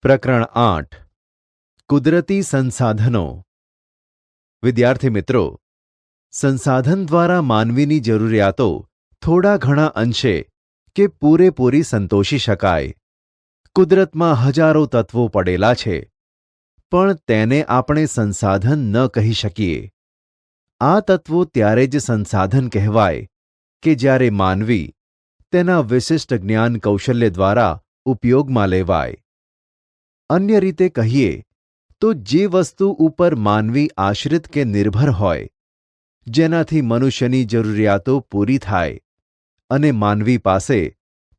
પ્રકરણ 8 કુદરતી સંસાધનો. વિદ્યાર્થી મિત્રો, સંસાધન દ્વારા માનવીની જરૂરિયાતો થોડા ઘણા અંશે કે પૂરેપૂરી સંતોષી શકાય. કુદરતમાં હજારો તત્વો પડેલા છે, પણ તેને આપણે સંસાધન ન કહી શકીએ. આ તત્વો ત્યારે જ સંસાધન કહેવાય કે જ્યારે માનવી તેના વિશિષ્ટ જ્ઞાન કૌશલ્ય દ્વારા ઉપયોગમાં લેવાય. અન્ય રીતે કહીએ તો જે વસ્તુ ઉપર માનવી આશ્રિત કે નિર્ભર હોય, જેનાથી મનુષ્યની જરૂરિયાતો પૂરી થાય અને માનવી પાસે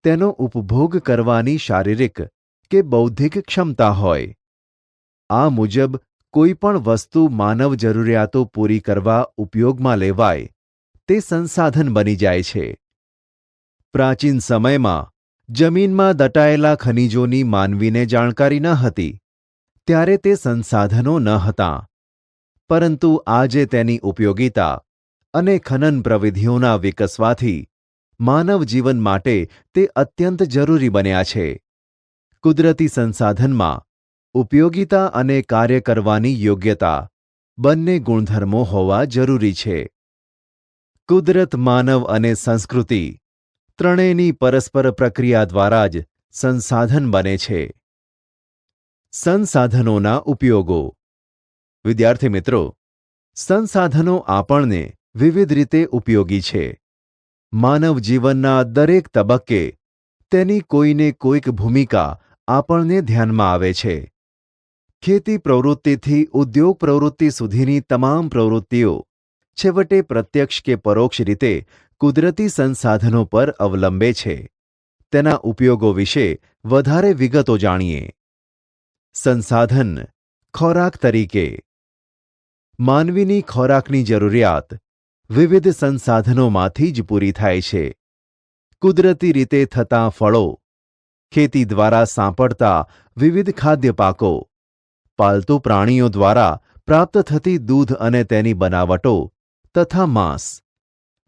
તેનો ઉપભોગ કરવાની શારીરિક કે બૌદ્ધિક ક્ષમતા હોય. આ મુજબ કોઈ પણ વસ્તુ માનવ જરૂરિયાતો પૂરી કરવા ઉપયોગમાં લેવાય તે સંસાધન બની જાય છે. પ્રાચીન સમયમાં જમીનમાં દટાયેલા ખનિજોની માનવીને જાણકારી ન હતી, ત્યારે તે સંસાધનો ન હતાં. પરંતુ આજે તેની ઉપયોગિતા અને ખનન પ્રવિધિઓના વિકસવાથી માનવ જીવન માટે તે અત્યંત જરૂરી બન્યા છે. કુદરતી સંસાધનમાં ઉપયોગિતા અને કાર્ય કરવાની યોગ્યતા બંને ગુણધર્મો હોવા જરૂરી છે. કુદરત, માનવ અને સંસ્કૃતિ ત્રણેયની પરસ્પર પ્રક્રિયા દ્વારા જ સંસાધન બને છે. સંસાધનોના ઉપયોગો. વિદ્યાર્થી મિત્રો, સંસાધનો આપણને વિવિધ રીતે ઉપયોગી છે. માનવ જીવનના દરેક તબક્કે તેની કોઈને કોઈક ભૂમિકા આપણને ધ્યાનમાં આવે છે. ખેતી પ્રવૃત્તિથી ઉદ્યોગ પ્રવૃત્તિ સુધીની તમામ પ્રવૃત્તિઓ છેવટે પ્રત્યક્ષ કે પરોક્ષ રીતે કુદરતી સંસાધનો પર અવલંબે છે. તેના ઉપયોગો વિશે વધારે વિગતો જાણીએ. સંસાધન ખોરાક તરીકે. માનવીની ખોરાકની જરૂરિયાત વિવિધ સંસાધનોમાંથી જ પૂરી થાય છે. કુદરતી રીતે થતાં ફળો, ખેતી દ્વારા સાંપડતા વિવિધ ખાદ્ય પાકો, પાલતુ પ્રાણીઓ દ્વારા પ્રાપ્ત થતી દૂધ અને તેની બનાવટો તથા માંસ,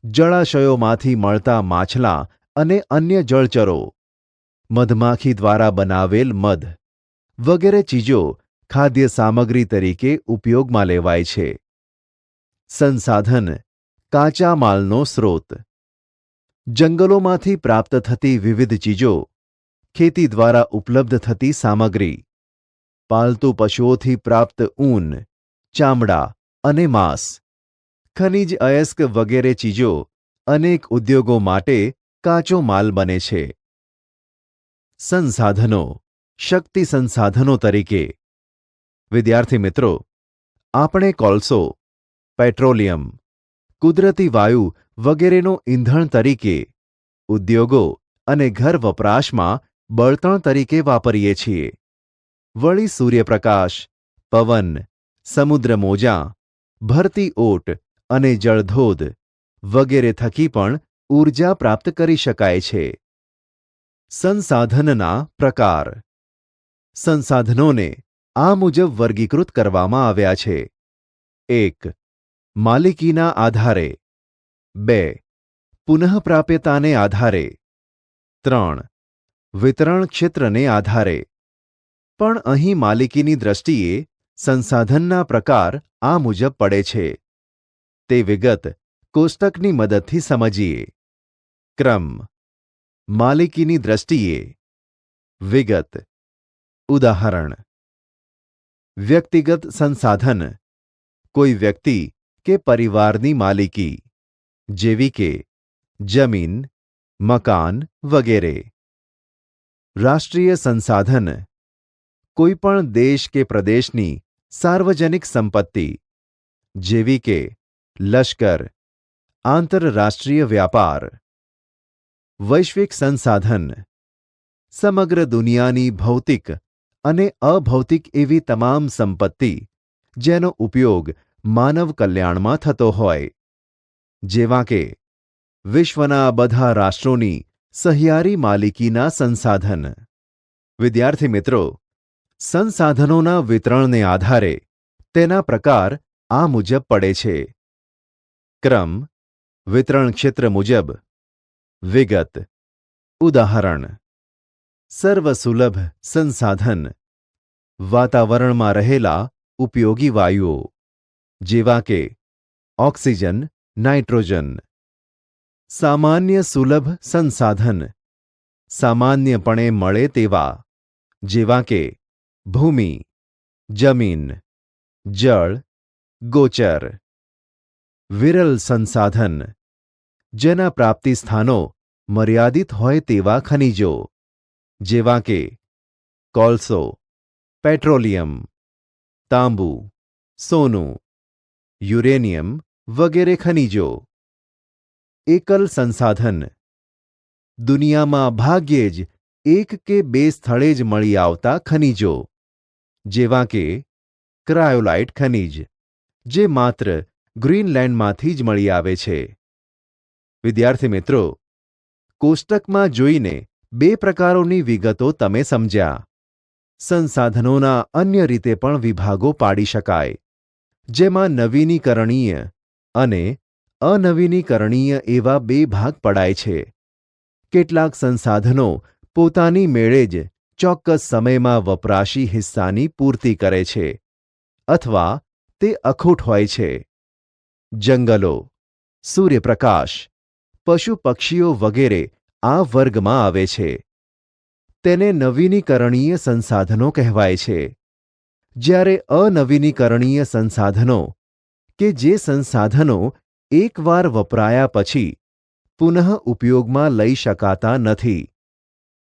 જળાશયોમાંથી મળતા માછલાં અને અન્ય જળચરો, મધમાખી દ્વારા બનાવેલ મધ વગેરે ચીજો ખાદ્ય સામગ્રી તરીકે ઉપયોગમાં લેવાય છે. સંસાધન કાચા માલનો સ્રોત. જંગલોમાંથી પ્રાપ્ત થતી વિવિધ ચીજો, ખેતી દ્વારા ઉપલબ્ધ થતી સામગ્રી, પાલતુ પશુઓથી પ્રાપ્ત ઊન, ચામડા અને માંસ, ખનિજ અયસ્ક વગેરે ચીજો અનેક ઉદ્યોગો માટે કાચો માલ બને છે. સંસાધનો શક્તિ સંસાધનો તરીકે. વિદ્યાર્થી મિત્રો, આપણે કોલસો, પેટ્રોલિયમ, કુદરતી વાયુ વગેરેનો ઈંધણ તરીકે, ઉદ્યોગો અને ઘર વપરાશમાં બળતણ તરીકે વાપરીએ છીએ. વળી સૂર્યપ્રકાશ, પવન, સમુદ્ર મોજાં, ભરતી ઓટ અને જળધોધ વગેરે થકી પણ ઊર્જા પ્રાપ્ત કરી શકાય છે. સંસાધનના પ્રકાર. સંસાધનોને આ મુજબ વર્ગીકૃત કરવામાં આવ્યા છે. 1. માલિકીના આધારે. 2. પુનઃપ્રાપ્યતાને આધારે. 3. વિતરણ ક્ષેત્રને આધારે. પણ અહીં માલિકીની દ્રષ્ટિએ સંસાધનના પ્રકાર આ મુજબ પડે છે. તે વિગત કોષ્ટકની મદદથી સમજીએ. ક્રમ. માલિકીની દ્રષ્ટિએ. વિગત. ઉદાહરણ. વ્યક્તિગત સંસાધન. કોઈ વ્યક્તિ કે પરિવારની માલિકી, જેવી કે જમીન, મકાન વગેરે. રાષ્ટ્રીય સંસાધન. કોઈ પણ દેશ કે પ્રદેશની સાર્વજનિક સંપત્તિ, જેવી કે લશ્કર, આંતરરાષ્ટ્રીય વ્યાપાર. વૈશ્વિક સંસાધન. સમગ્ર દુનિયાની ભૌતિક અને અભૌતિક એવી તમામ સંપત્તિ જેનો ઉપયોગ માનવ કલ્યાણમાં થતો હોય, જેવા કે વિશ્વના બધા રાષ્ટ્રોની સહિયારી માલિકીના સંસાધન. વિદ્યાર્થી મિત્રો, સંસાધનોના વિતરણને આધારે તેના પ્રકાર આ મુજબ પડે છે. ક્રમ. વિતરણ ક્ષેત્ર મુજબ. વિગત. ઉદાહરણ. સર્વસુલભ સંસાધન વાતાવરણમાં રહેલા ઉપયોગી વાયુઓ જેવા કે ઓક્સિજન, નાઇટ્રોજન. સામાન્ય સુલભ સંસાધન સામાન્યપણે મળે તેવા જેવા કે ભૂમિ, જમીન, જળ, ગોચર. વિરલ સંસાધન જેના પ્રાપ્તિ સ્થાનો મર્યાદિત હોય તેવા ખનિજો જેવા કે કોલસો, પેટ્રોલિયમ, તાંબુ, સોનું, યુરેનિયમ વગેરે ખનિજો. એકલ સંસાધન દુનિયામાં ભાગ્યે જ એક કે બે સ્થળે જ મળી આવતા ખનિજો જેવા કે ક્રાયોલાઇટ ખનિજ જે માત્ર ગ્રીનલેન્ડમાંથી જ મળી આવે છે. વિદ્યાર્થી મિત્રો, કોષ્ટકમાં જોઈને બે પ્રકારોની વિગતો તમે સમજ્યા. સંસાધનોના અન્ય રીતે પણ વિભાગો પાડી શકાય, જેમાં નવીનીકરણીય અને અનવીનીકરણીય એવા બે ભાગ પડાય છે. કેટલાક સંસાધનો પોતાની મેળે જ ચોક્કસ સમયમાં વપરાશી હિસ્સાની પૂર્તિ કરે છે અથવા તે અખૂટ હોય છે. જંગલો, સૂર્યપ્રકાશ, પશુ પક્ષીઓ વગેરે આ વર્ગમાં આવે છે. તેને નવીનીકરણીય સંસાધનો કહેવાય છે. જ્યારે અનવીનીકરણીય સંસાધનો કે જે સંસાધનો એકવાર વપરાયા પછી પુનઃ ઉપયોગમાં લઈ શકાતા નથી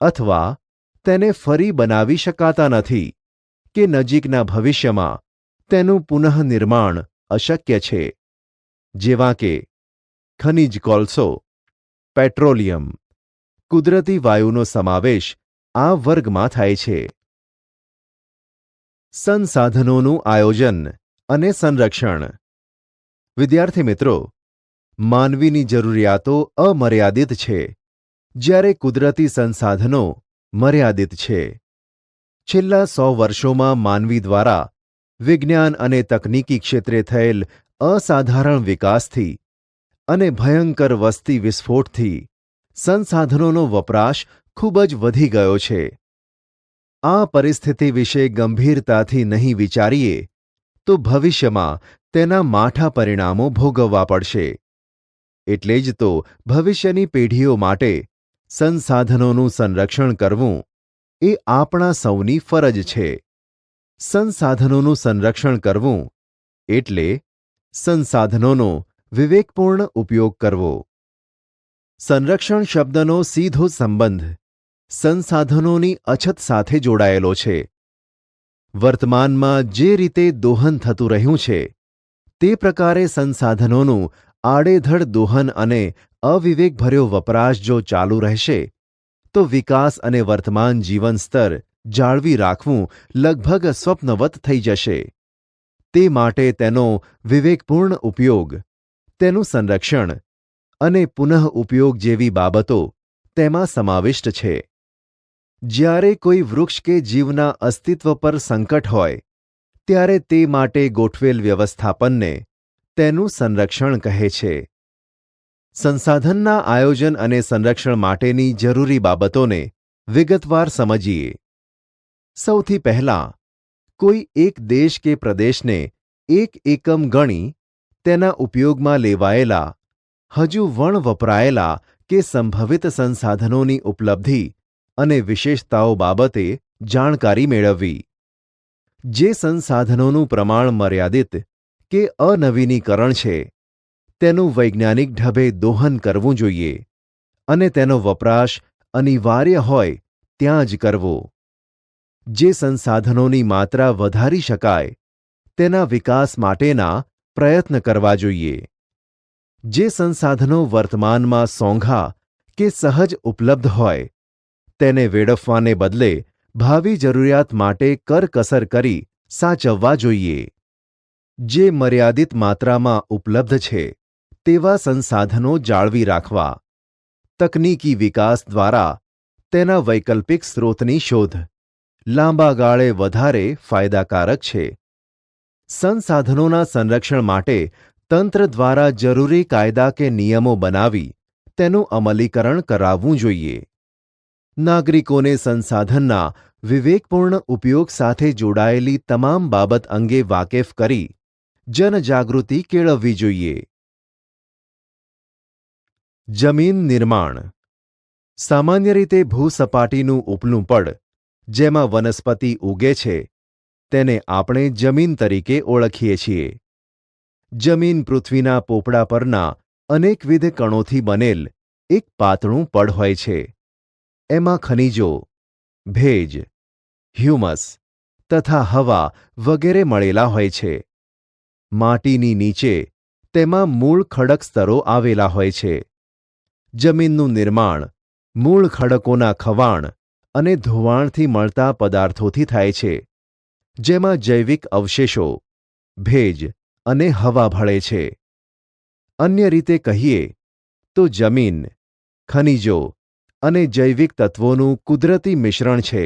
અથવા તેને ફરી બનાવી શકાતા નથી કે નજીકના ભવિષ્યમાં તેનું પુનઃનિર્માણ અશક્ય છે, જેવા કે ખનિજ કોલસો, પેટ્રોલિયમ, કુદરતી વાયુનો સમાવેશ આ વર્ગમાં થાય છે. સંસાધનોનું આયોજન અને સંરક્ષણ. વિદ્યાર્થી મિત્રો, માનવીની જરૂરિયાતો અમર્યાદિત છે, જ્યારે કુદરતી સંસાધનો મર્યાદિત છે. છેલ્લા 100 વર્ષોમાં માનવી દ્વારા વિજ્ઞાન અને તકનીકી ક્ષેત્રે થયેલ અસાધારણ વિકાસથી અને ભયંકર વસ્તી વિસ્ફોટથી સંસાધનોનો વપરાશ ખૂબ જ વધી ગયો છે. આ પરિસ્થિતિ વિશે ગંભીરતાથી નહીં વિચારીએ તો ભવિષ્યમાં તેના માઠા પરિણામો ભોગવવા પડશે. એટલે જ તો ભવિષ્યની પેઢીઓ માટે સંસાધનોનું સંરક્ષણ કરવું એ આપણા સૌની ફરજ છે. સંસાધનોનું સંરક્ષણ કરવું એટલે સંસાધનોનો વિવેકપૂર્ણ ઉપયોગ કરવો. સંરક્ષણ શબ્દનો સીધો સંબંધ સંસાધનોની અછત સાથે જોડાયેલો છે. વર્તમાનમાં જે રીતે દોહન થતું રહ્યું છે તે પ્રકારે સંસાધનોનું આડેધડ દોહન અને અવિવેકભર્યો વપરાશ જો ચાલુ રહેશે તો વિકાસ અને વર્તમાન જીવન સ્તર જાળવી રાખવું લગભગ સ્વપ્નવત થઈ જશે. તે માટે તેનો વિવેકપૂર્ણ ઉપયોગ, તેનું સંરક્ષણ અને પુનઃ ઉપયોગ જેવી બાબતો તેમાં સમાવિષ્ટ છે. જ્યારે કોઈ વૃક્ષ કે જીવના અસ્તિત્વ પર સંકટ હોય ત્યારે તે માટે ગોઠવેલ વ્યવસ્થાપનને તેનું સંરક્ષણ કહે છે. સંસાધનના આયોજન અને સંરક્ષણ માટેની જરૂરી બાબતોને વિગતવાર સમજીએ. સૌથી પહેલાં, કોઈ એક દેશ કે પ્રદેશને એક એકમ ગણી તેના ઉપયોગમાં લેવાયેલા, હજુ વણ વપરાયેલા કે સંભવિત સંસાધનોની ઉપલબ્ધિ અને વિશેષતાઓ બાબતે જાણકારી મેળવવી. જે સંસાધનોનું પ્રમાણ મર્યાદિત કે અનવીનીકરણ છે તેનું વૈજ્ઞાનિક ઢબે દોહન કરવું જોઈએ અને તેનો વપરાશ અનિવાર્ય હોય ત્યાં જ કરવો. જે સંસાધનોની માત્રા વધારી શકાય તેના વિકાસ માટેના પ્રયત્ન કરવા જોઈએ. જે સંસાધનો વર્તમાનમાં સોંઘા કે સહજ ઉપલબ્ધ હોય તેને વેડફવાને બદલે ભાવિ જરૂરિયાત માટે કરકસર કરી સાચવવા જોઈએ. જે મર્યાદિત માત્રામાં ઉપલબ્ધ છે તેવા સંસાધનો જાળવી રાખવા. તકનીકી વિકાસ દ્વારા તેના વૈકલ્પિક સ્ત્રોતની શોધ લાંબા ગાળે વધારે ફાયદાકારક છે. સંસાધનોના સંરક્ષણ માટે તંત્ર દ્વારા જરૂરી કાયદા કે નિયમો બનાવી તેનું અમલીકરણ કરાવવું જોઈએ. નાગરિકોને સંસાધનના વિવેકપૂર્ણ ઉપયોગ સાથે જોડાયેલી તમામ બાબત અંગે વાકેફ કરી જનજાગૃતિ કેળવવી જોઈએ. જમીન નિર્માણ. સામાન્ય રીતે ભૂસપાટીનું ઉપલું પડ, જેમાં વનસ્પતિ ઉગે છે, તેને આપણે જમીન તરીકે ઓળખીએ છીએ. જમીન પૃથ્વીના પોપડા પરના અનેકવિધ કણોથી બનેલ એક પાતળું પડ હોય છે. એમાં ખનિજો, ભેજ, હ્યુમસ તથા હવા વગેરે મળેલા હોય છે. માટીની નીચે તેમાં મૂળ ખડક સ્તરો આવેલા હોય છે. જમીનનું નિર્માણ મૂળ ખડકોના ખવાણ અને ધોવાણથી મળતા પદાર્થોથી થાય છે, જેમાં જૈવિક અવશેષો, ભેજ અને હવા ભળે છે. અન્ય રીતે કહીએ તો જમીન, ખનિજો અને જૈવિક તત્વોનું કુદરતી મિશ્રણ છે.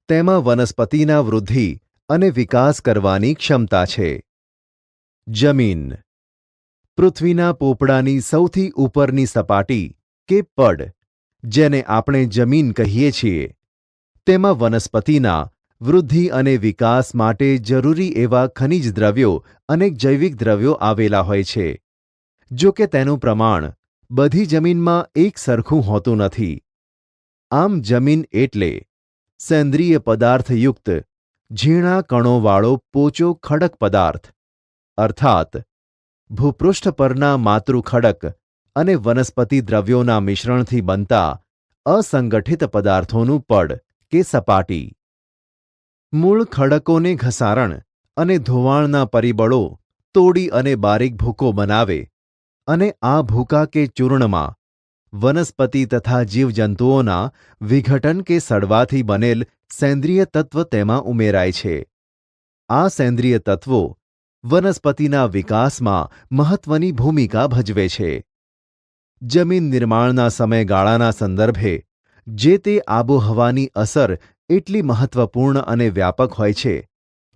તેમાં વનસ્પતિના વૃદ્ધિ અને વિકાસ કરવાની ક્ષમતા છે. જમીન પૃથ્વીના પોપડાની સૌથી ઉપરની સપાટી કે પડ, જેને આપણે જમીન કહીએ છીએ, તેમાં વનસ્પતિના વૃદ્ધિ અને વિકાસ માટે જરૂરી એવા ખનિજ દ્રવ્યો અને જૈવિક દ્રવ્યો આવેલા હોય છે. જો કે તેનું પ્રમાણ બધી જમીનમાં એક સરખું હોતું નથી. આમ જમીન એટલે સેન્દ્રિય પદાર્થયુક્ત ઝીણા કણોવાળો પોચો ખડક પદાર્થ, અર્થાત ભૂપૃષ્ઠ પરના માતૃખડક અને વનસ્પતિ દ્રવ્યોના મિશ્રણથી બનતા અસંગઠિત પદાર્થોનું પડ કે સપાટી. મૂળ ખડકોને ઘસારણ અને ધોવાણના પરિબળો તોડી અને બારીક ભૂકો બનાવે અને આ ભૂકા કે ચૂર્ણમાં વનસ્પતિ તથા જીવજંતુઓના વિઘટન કે સડવાથી બનેલ સેન્દ્રિય તત્વ તેમાં ઉમેરાય છે. આ સેન્દ્રિય તત્વો વનસ્પતિના વિકાસમાં મહત્વની ભૂમિકા ભજવે છે. જમીન નિર્માણના સમયગાળાના સંદર્ભે જે તે આબોહવાની અસર એટલી મહત્વપૂર્ણ અને વ્યાપક હોય છે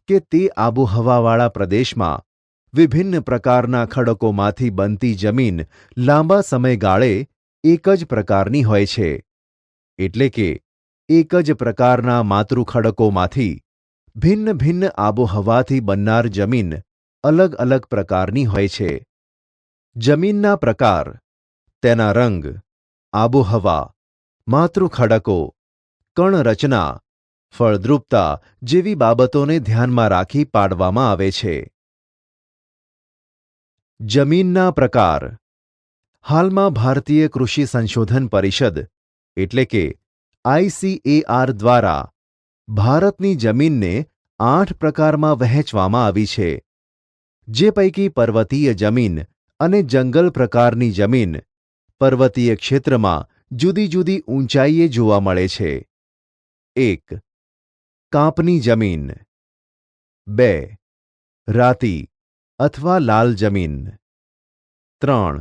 કે તે આબોહવાવાળા પ્રદેશમાં વિભિન્ન પ્રકારના ખડકોમાંથી બનતી જમીન લાંબા સમયગાળે એક જ પ્રકારની હોય છે. એટલે કે એક જ પ્રકારના માતૃખડકોમાંથી ભિન્ન ભિન્ન આબોહવાથી બનનાર જમીન અલગ અલગ પ્રકારની હોય છે. જમીનના પ્રકાર, તેના રંગ, આબોહવા, માતૃખડકો, કણરચના, ફળદ્રુપતા જેવી બાબતોને ધ્યાનમાં રાખી પાડવામાં આવે છે. જમીનના પ્રકાર. હાલમાં ભારતીય કૃષિ સંશોધન પરિષદ એટલે કે ICAR દ્વારા ભારતની જમીનને 8 પ્રકારમાં વહેંચવામાં આવી છે, જે પૈકી પર્વતીય જમીન અને જંગલ પ્રકારની જમીન પર્વતીય ક્ષેત્રમાં જુદી જુદી ઊંચાઈએ જોવા મળે છે. 1. કાંપની જમીન. 2. રાતી અથવા લાલ જમીન. 3.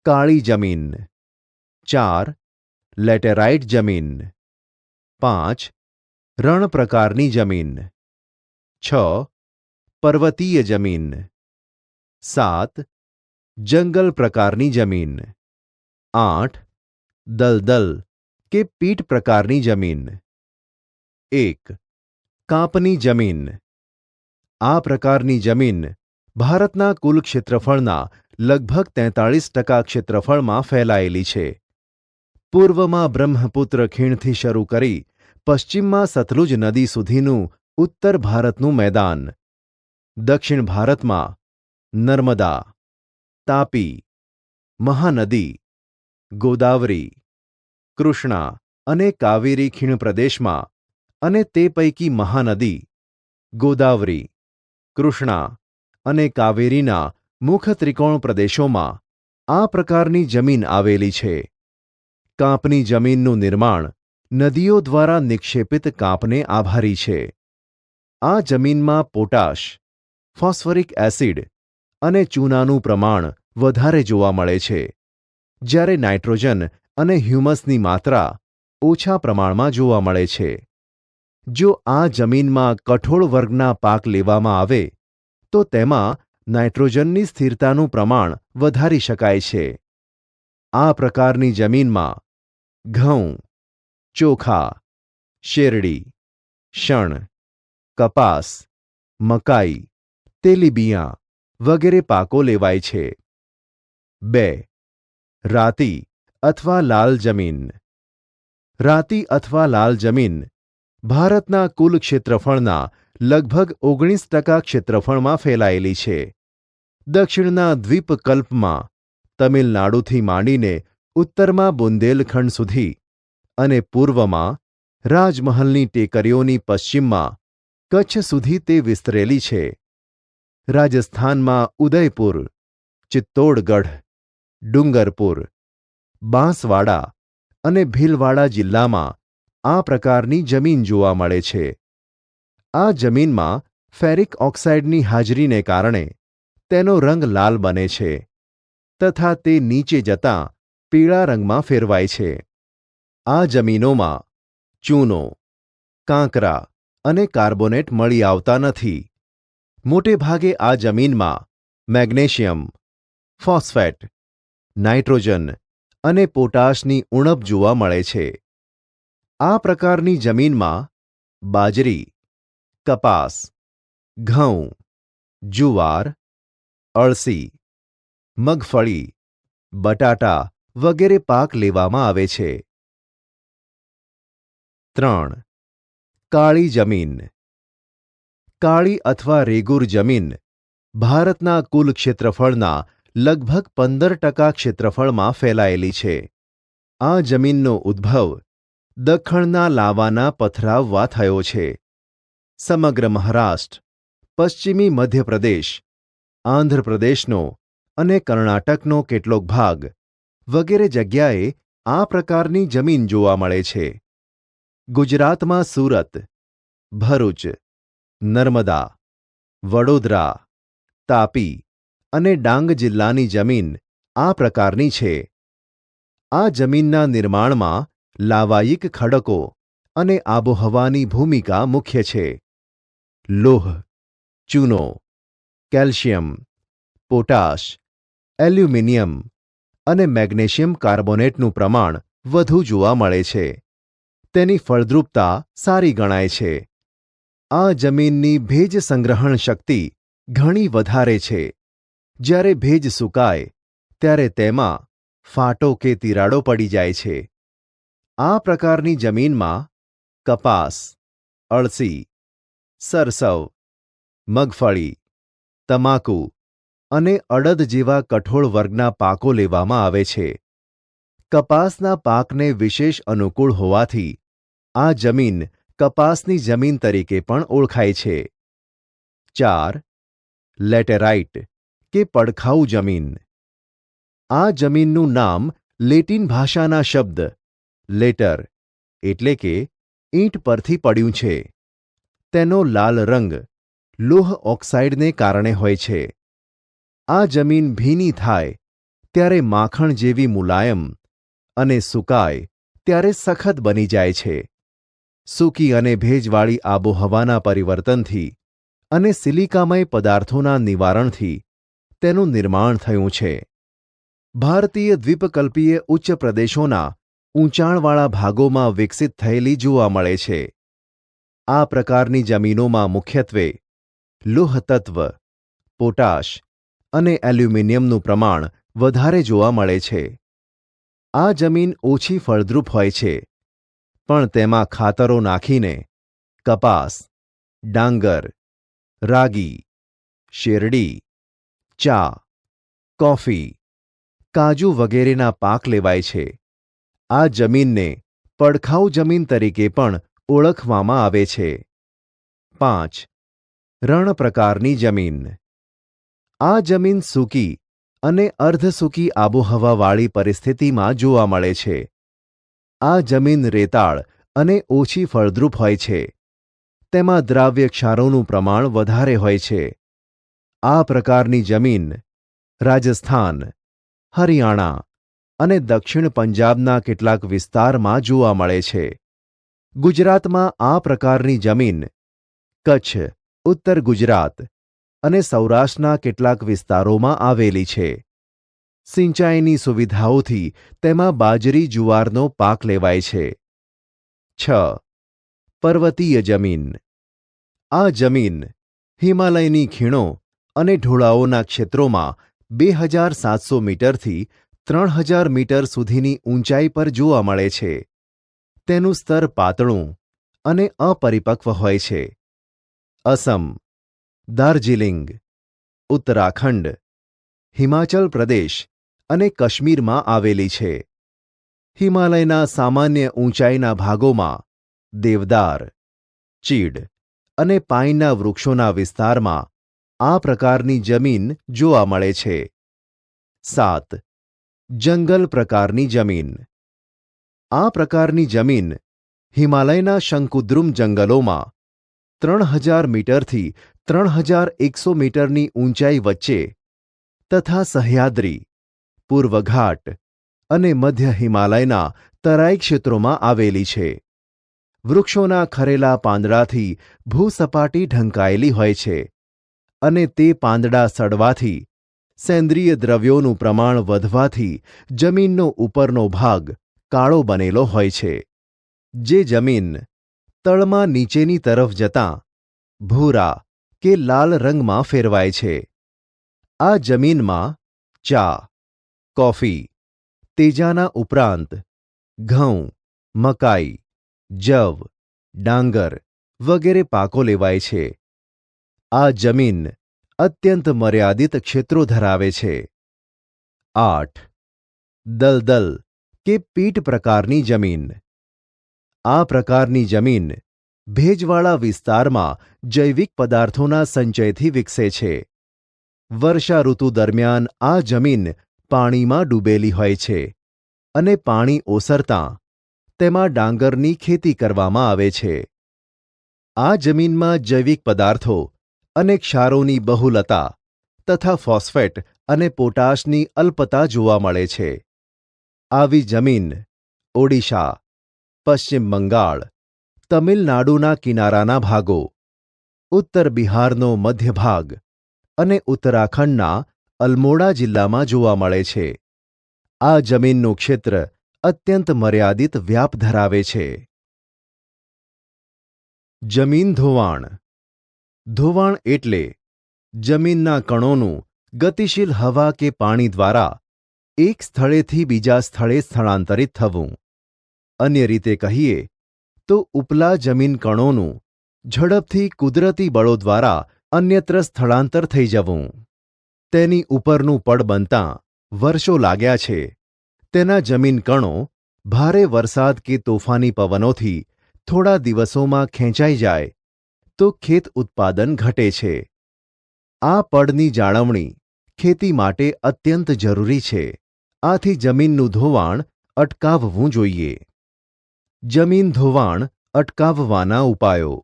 કાળી જમીન. 4. લેટેરાઇટ જમીન. 5. રણ પ્રકારની જમીન. 6. પર્વતીય જમીન. 7. જંગલ પ્રકારની જમીન. 8. દલદલ કે પીટ પ્રકારની જમીન. 1. કાંપની જમીન. આ પ્રકારની જમીન ભારતના કુલ ક્ષેત્રફળના લગભગ 43% ક્ષેત્રફળમાં ફેલાયેલી છે. પૂર્વમાં બ્રહ્મપુત્ર ખીણથી શરૂ કરી પશ્ચિમમાં સતલુજ નદી સુધીનું ઉત્તર ભારતનું મેદાન, દક્ષિણ ભારતમાં નર્મદા, તાપી, મહાનદી, ગોદાવરી, કૃષ્ણા અને કાવેરી ખીણ પ્રદેશમાં અને તે પૈકી મહાનદી, ગોદાવરી, કૃષ્ણા અને કાવેરીના મુખ ત્રિકોણ પ્રદેશોમાં આ પ્રકારની જમીન આવેલી છે. કાંપની જમીનનું નિર્માણ નદીઓ દ્વારા નિક્ષેપિત કાંપને આભારી છે. આ જમીનમાં પોટાશ, ફોસ્ફરિક એસિડ અને ચૂનાનું પ્રમાણ વધારે જોવા મળે છે, જ્યારે નાઇટ્રોજન અને હ્યુમસની માત્રા ઓછા પ્રમાણમાં જોવા મળે છે. જો આ જમીનમાં કઠોળ વર્ગના પાક લેવામાં આવે તો તેમાં નાઇટ્રોજનની સ્થિરતાનું પ્રમાણ વધારી શકાય છે. આ પ્રકારની જમીનમાં ઘઉં, ચોખા, શેરડી, શણ, કપાસ, મકાઈ, તેલીબિયાં વગેરે પાકો લેવાય છે. 2. રાતી અથવા લાલ જમીન. રાતી અથવા લાલ જમીન ભારતના કુલ ક્ષેત્રફળના લગભગ 19% ક્ષેત્રફળમાં ફેલાયેલી છે. દક્ષિણના દ્વીપકલ્પમાં તમિલનાડુથી માંડીને ઉત્તરમાં બુંદેલખંડ સુધી અને પૂર્વમાં રાજમહલની ટેકરીઓની પશ્ચિમમાં કચ્છ સુધી તે વિસ્તરેલી છે. રાજસ્થાનમાં ઉદયપુર, ચિત્તોડગઢ, ડુંગરપુર, બાંસવાડા અને ભીલવાડા જિલ્લામાં આ પ્રકારની જમીન જોવા મળે છે. આ જમીનમાં ફેરિક ઓક્સાઇડની હાજરીને કારણે તેનો રંગ લાલ બને છે તથા તે નીચે જતાં પીળા રંગમાં ફેરવાય છે. આ જમીનોમાં ચૂનો, કાંકરા અને કાર્બોનેટ મળી આવતા નથી. મોટે ભાગે આ જમીનમાં મેગ્નેશિયમ, ફોસ્ફેટ, નાઇટ્રોજન અને પોટાશની ઉણપ જોવા મળે છે. આ પ્રકારની જમીનમાં બાજરી, કપાસ, ઘઉં, જુવાર, અળસી, મગફળી, બટાટા વગેરે પાક લેવામાં આવે છે. 3. કાળી જમીન. કાળી અથવા રેગુર જમીન ભારતના કુલ ક્ષેત્રફળના લગભગ 15% ક્ષેત્રફળમાં ફેલાયેલી છે. આ જમીનનો ઉદ્ભવ દખ્ખણના લાવાના પથરાવવા થયો છે. સમગ્ર મહારાષ્ટ્ર, પશ્ચિમી મધ્યપ્રદેશ, આંધ્રપ્રદેશનો અને કર્ણાટકનો કેટલોક ભાગ વગેરે જગ્યાએ આ પ્રકારની જમીન જોવા મળે છે. ગુજરાતમાં સુરત, ભરૂચ, નર્મદા, વડોદરા, તાપી અને ડાંગ જિલ્લાની જમીન આ પ્રકારની છે. આ જમીનના નિર્માણમાં લાવાયિક ખડકો અને આબોહવાની ભૂમિકા મુખ્ય છે. લોહ, ચૂનો, કેલ્શિયમ, પોટાશ, એલ્યુમિનિયમ અને મેગ્નેશિયમ કાર્બોનેટનું પ્રમાણ વધુ જોવા મળે છે. તેની ફળદ્રુપતા સારી ગણાય છે. આ જમીનની ભેજ સંગ્રહણ શક્તિ ઘણી વધારે છે. જ્યારે ભેજ સૂકાય ત્યારે તેમાં ફાટો કે તિરાડો પડી જાય છે. આ પ્રકારની જમીનમાં કપાસ, અળસી, સરસવ, મગફળી, તમાકુ અને અડદ જેવા કઠોળ વર્ગના પાકો લેવામાં આવે છે. કપાસના પાકને વિશેષ અનુકૂળ હોવાથી આ જમીન કપાસની જમીન તરીકે પણ ઓળખાય છે. 4. લેટેરાઇટ કે પડખાઉ જમીન. આ જમીનનું નામ લેટિન ભાષાના શબ્દ લેટર એટલે કે ઈંટ પરથી પડ્યું છે. તેનો લાલ રંગ લોહ ઓક્સાઇડને કારણે હોય છે. આ જમીન ભીની થાય ત્યારે માખણ જેવી મુલાયમ અને સૂકાય ત્યારે સખત બની જાય છે. સૂકી અને ભેજવાળી આબોહવાના પરિવર્તનથી અને સિલિકામય પદાર્થોના નિવારણથી તેનું નિર્માણ થયું છે. ભારતીય દ્વીપકલ્પીય ઉચ્ચ પ્રદેશોના ઊંચાણવાળા ભાગોમાં વિકસિત થયેલી જોવા મળે છે. આ પ્રકારની જમીનોમાં મુખ્યત્વે લોહતત્વ, પોટાશ અને એલ્યુમિનિયમનું પ્રમાણ વધારે જોવા મળે છે. આ જમીન ઓછી ફળદ્રુપ હોય છે, પણ તેમાં ખાતરો નાખીને કપાસ, ડાંગર, રાગી, શેરડી, ચા, કોફી, કાજુ વગેરેના પાક લેવાય છે. આ જમીનને પડખાઉ જમીન તરીકે પણ ઓળખવામાં આવે છે. 5. રણ પ્રકારની જમીન. આ જમીન સૂકી અને અર્ધસૂકી આબોહવાવાળી પરિસ્થિતિમાં જોવા મળે છે. આ જમીન રેતાળ અને ઓછી ફળદ્રુપ હોય છે. તેમાં દ્રાવ્ય ક્ષારોનું પ્રમાણ વધારે હોય છે. આ પ્રકારની જમીન રાજસ્થાન, હરિયાણા અને દક્ષિણ પંજાબના કેટલાક વિસ્તારમાં જોવા મળે છે. ગુજરાતમાં આ પ્રકારની જમીન કચ્છ, ઉત્તર ગુજરાત અને સૌરાષ્ટ્રના કેટલાક વિસ્તારોમાં આવેલી છે. સિંચાઈની સુવિધાઓથી તેમાં બાજરી જુવારનો પાક લેવાય છે. 6. પર્વતીય જમીન. આ જમીન હિમાલયની ખીણો અને ઢોળાવોના ક્ષેત્રોમાં 2700 મીટરથી 3000 મીટર સુધીની ઊંચાઈ પર જોવા મળે છે. તેનું સ્તર પાતળું અને અપરિપક્વ હોય છે. અસમ, દાર્જિલિંગ, ઉત્તરાખંડ, હિમાચલ પ્રદેશ અને કાશ્મીરમાં આવેલી છે. હિમાલયના સામાન્ય ઊંચાઈના ભાગોમાં દેવદાર, ચીડ અને પાઇનના વૃક્ષોના વિસ્તારમાં આ પ્રકારની જમીન જોવા મળે છે. 7. જંગલ પ્રકારની જમીન. આ પ્રકારની જમીન હિમાલયના શંકુદ્રુમ જંગલોમાં 3000 મીટરથી 3100 મીટરની ઊંચાઈ વચ્ચે તથા સહ્યાદ્રી, પૂર્વઘાટ અને મધ્ય હિમાલયના તરાઈ ક્ષેત્રોમાં આવેલી છે. વૃક્ષોના ખરેલા પાંદડાથી ભૂસપાટી ઢંકાયેલી હોય છે અને તે પાંદડા સડવાથી, સેન્દ્રિય દ્રવ્યોનું પ્રમાણ વધવાથી જમીનનો ઉપરનો ભાગ કાળો બનેલો હોય છે, જે જમીન તળમાં નીચેની તરફ જતાં ભૂરા કે લાલ રંગમાં ફેરવાય છે. આ જમીનમાં ચા, કોફી, તેજાના ઉપરાંત ઘઉં, મકાઈ, જવ, ડાંગર વગેરે પાકો લેવાય છે. આ જમીન અત્યંત મર્યાદિત ક્ષેત્રો ધરાવે છે. 8. દલદલ કે પીટ પ્રકારની જમીન. આ પ્રકારની જમીન ભેજવાળા વિસ્તારમાં જૈવિક પદાર્થોના સંચયથી વિકસે છે. વર્ષા ઋતુ દરમિયાન આ જમીન પાણીમાં ડૂબેલી હોય છે અને પાણી ઓસરતાં તેમાં ડાંગરની ખેતી કરવામાં આવે છે. આ જમીનમાં જૈવિક પદાર્થો અને ક્ષારોની બહુલતા તથા ફોસ્ફેટ અને પોટાશની અલ્પતા જોવા મળે છે. આવી જમીન ઓડિશા, પશ્ચિમ બંગાળ, તમિલનાડુના કિનારાના ભાગો, ઉત્તર બિહારનો મધ્ય ભાગ અને ઉત્તરાખંડના અલ્મોડા જિલ્લામાં જોવા મળે છે. આ જમીનનું ક્ષેત્ર અત્યંત મર્યાદિત વ્યાપ ધરાવે છે. જમીન ધોવાણ. ધોવાણ એટલે જમીનના કણોનું ગતિશીલ હવા કે પાણી દ્વારા એક સ્થળેથી બીજા સ્થળે સ્થળાંતરિત થવું. અન્ય રીતે કહીએ તો ઉપલા જમીન કણોનું ઝડપથી કુદરતી બળો દ્વારા અન્યત્ર સ્થળાંતર થઈ જવું. તેની ઉપરનું પડ બનતાં વર્ષો લાગ્યા છે. તેના જમીન કણો ભારે વરસાદ કે તોફાની પવનોથી થોડા દિવસોમાં ખેંચાઈ જાય તો ખેત ઉત્પાદન ઘટે છે. આ પડની જાળવણી ખેતી માટે અત્યંત જરૂરી છે. આથી જમીનનું ધોવાણ અટકાવવું જોઈએ. જમીન ધોવાણ અટકાવવાના ઉપાયો.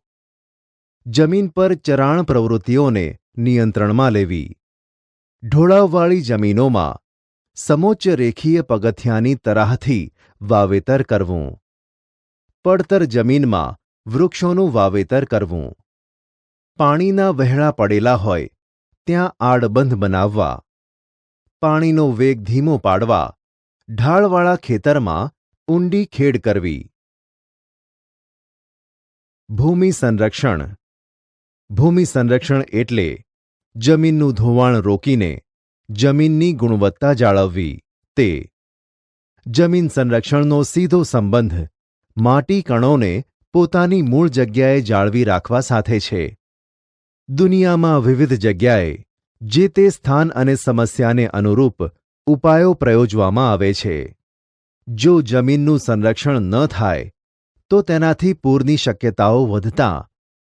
જમીન પર ચરાણ પ્રવૃત્તિઓને નિયંત્રણમાં લેવી. ઢોળાવવાળી જમીનોમાં સમોચ્ચ રેખીય પગથિયાની તરાહથી વાવેતર કરવું. પડતર જમીનમાં વૃક્ષોનું વાવેતર કરવું. પાણીના વહેણા પડેલા હોય ત્યાં આડબંધ બનાવવા. પાણીનો વેગ ધીમો પાડવા ઢાળવાળા ખેતરમાં ઊંડી ખેડ કરવી. ભૂમિ સંરક્ષણ. ભૂમિ સંરક્ષણ એટલે જમીનનું ધોવાણ રોકીને જમીનની ગુણવત્તા જાળવવી. તે જમીન સંરક્ષણનો સીધો સંબંધ માટી કણોને પોતાની મૂળ જગ્યાએ જાળવી રાખવા સાથે છે. દુનિયામાં વિવિધ જગ્યાએ જે તે સ્થાન અને સમસ્યાને અનુરૂપ ઉપાયો પ્રયોજવામાં આવે છે. જો જમીનનું સંરક્ષણ ન થાય તો તેનાથી પૂરની શક્યતાઓ વધતાં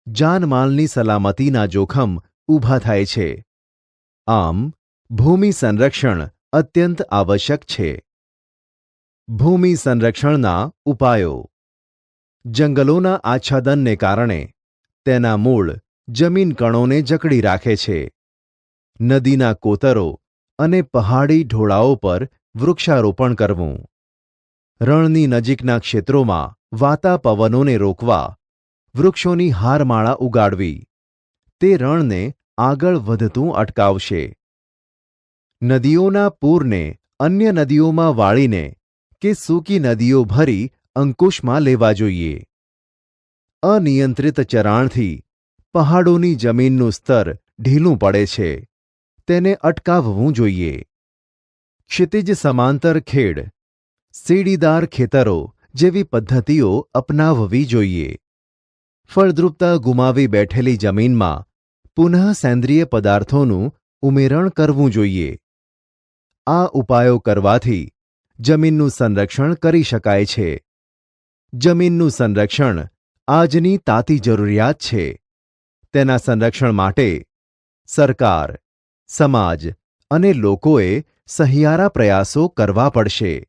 જાનમાલની સલામતીના જોખમ ઊભા થાય છે. આમ ભૂમિ સંરક્ષણ અત્યંત આવશ્યક છે. ભૂમિ સંરક્ષણના ઉપાયો. જંગલોના આચ્છાદનને કારણે તેના મૂળ જમીન કણોને જકડી રાખે છે. નદીના કોતરો અને પહાડી ઢોળાવો પર વૃક્ષારોપણ કરવું. રણની નજીકના ક્ષેત્રોમાં વાતા પવનોને રોકવા વૃક્ષોની હારમાળા ઉગાડવી. તે રણને આગળ વધતું અટકાવશે. નદીઓના પૂરને અન્ય નદીઓમાં વાળીને કે સૂકી નદીઓ ભરી અંકુશમાં લેવા જોઈએ. અનિયંત્રિત ચરાણથી પહાડોની જમીનનું સ્તર ઢીલું પડે છે. તેને અટકાવવું જોઈએ. ક્ષિતિજ સમાંતર ખેડ, સીડીદાર ખેતરો જેવી પદ્ધતિઓ અપનાવવી જોઈએ. ફળદ્રુપતા ગુમાવી બેઠેલી જમીનમાં પુનઃ સેન્દ્રિય પદાર્થોનું ઉમેરણ કરવું જોઈએ. આ ઉપાયો કરવાથી જમીનનું સંરક્ષણ કરી શકાય છે. જમીનનું સંરક્ષણ આજની તાતી જરૂરિયાત છે. તેના સંરક્ષણ માટે સરકાર, સમાજ અને લોકોએ સહિયારા પ્રયાસો કરવા પડશે.